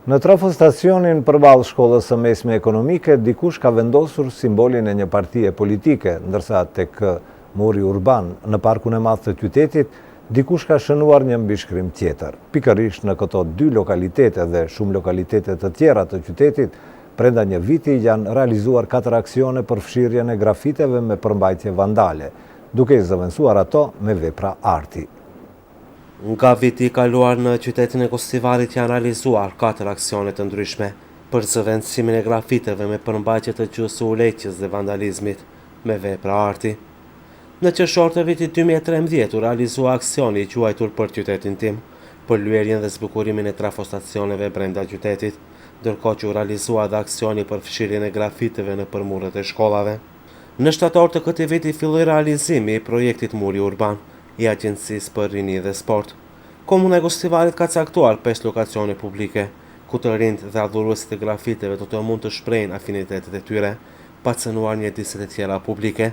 Në trafostacionin përballë shkollës së mesme ekonomike, dikush ka vendosur simbolin e një partie politike, ndërsa tek muri urban në parkun e madh të qytetit, dikush ka shënuar një mbishkrim tjetër. Pikërisht në këto dy lokalitete dhe shumë lokalitete të tjera të qytetit, brenda një viti janë realizuar 4 aksione për fshirjen e grafiteve me përmbajtje vandale, duke i zëvendësuar ato me vepra arti. Nga viti i kaluar në qytetin e Kostivarit janë realizuar 4 aksione të ndryshme për zëvendësimin e grafiteve me përmbajtje të gjuhës së uleqjes dhe vandalizmit me vepra arti. Në qershor të vitit 2013 u realizua aksioni i quajtur për qytetin tim, për lyerjen dhe zbukurimin e trafostacioneve brenda qytetit, ndërkohë që u realizua dhe aksioni për fshirjen e grafiteve në përmurret e shkollave. Në shtator të këtij viti filloi realizimi i projektit Muri Urban i Agjencisë për Rini dhe Sport. Komuna e Kostivarit ka caktuar 5 lokacione publike, ku të rinjt dhe adhuruesit e grafiteve do të mund të shprehin afinitetet e tyre, pa cënuar mjediset e tjera publike.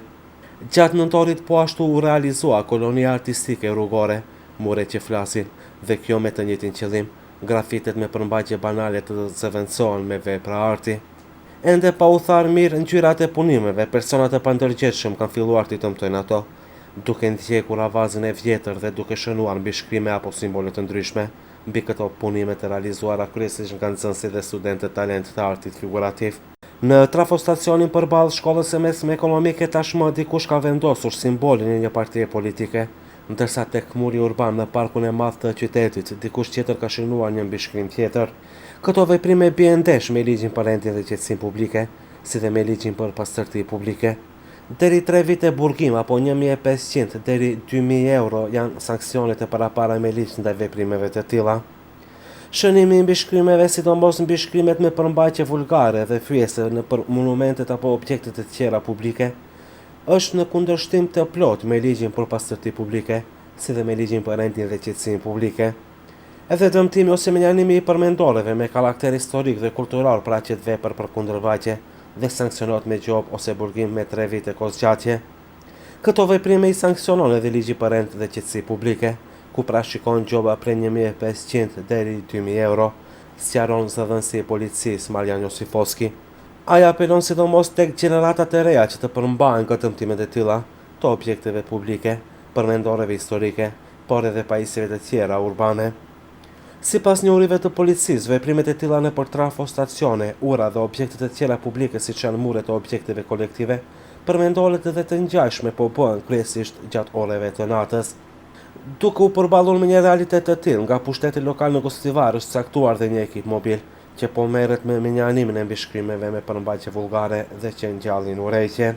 Gjatë nëntorit po ashtu u realizua kolonia artistike rrugore, Mure që flasin, dhe kjo me të njëjtin qëllim, grafitet me përmbajtje banale të zëvendësohen me vepra arti. Ende pa u tharë mirë ngjyrat e punimeve, personat e pandërgjegjshëm kanë filluar të dëmtojnë ato, duke ndjekur avazën e vjetër dhe duke shënuar mbishkrime apo simbole të ndryshme mbi këto punime të realizuara kryesisht nga nxënësit dhe studentët talent të artit figurativ. Në trafostacionin përballë shkollës së mesme ekonomike tashmë dikush ka vendosur simbolin e një partie politike, ndërsa tek muri urban në parkun e madh të qytetit dikush tjetër ka shënuar një mbishkrim tjetër. Këto veprime bien ndesh me ligjin për rendin dhe qetësinë publike, si dhe me ligjin për pastërti publike. Deri 3 vite burgim apo 1.500 deri 2.000 euro janë sanksionet e parapara me ligj ndaj veprimeve të tilla. Shënimi i mbishkrimeve, sidomos mbishkrimet me përmbajtje vulgare dhe fyese në për monumentet apo objektet e tjera publike, është në kundërshtim të plot me ligjin për pastërti publike, si dhe me ligjin për rendin dhe qetësinë publike. Edhe dëmtimi ose menjanimi i përmendoreve me karakter historik dhe kultural për aqet vepër për kundërvajtje dhe sankcionohet me gjob ose burgim me 3 vite kozgjatje. Këto veprime i sankcionon edhe ligji për rend dhe qetësi publike, ku parashikon gjoba prej 1.500 deri 2.000 euro, sqaron zëdhënësi i policisë Marian Josifoski. Ai apelon sidomos tek gjeneratat e reja që të përmbahen këtë dëmtimet e tilla të objekteve publike, përmendoreve historike, por edhe pajisjeve të tjera urbane. Sipas njohurive të policisë, veprimet e tilla nëpër trafostacione, ura dhe objekte të tjera publike siç janë muret e objekteve kolektive, përmendoret edhe të ngjashme po bëhen kryesisht gjatë orëve të natës. Duke u përballur me një realitet të tillë, nga pushteti lokal në Kostivar është caktuar dhe një ekip mobil që po merret me menjanimin e mbishkrimeve me përmbajtje vullgare dhe që ngjallin urrejtje.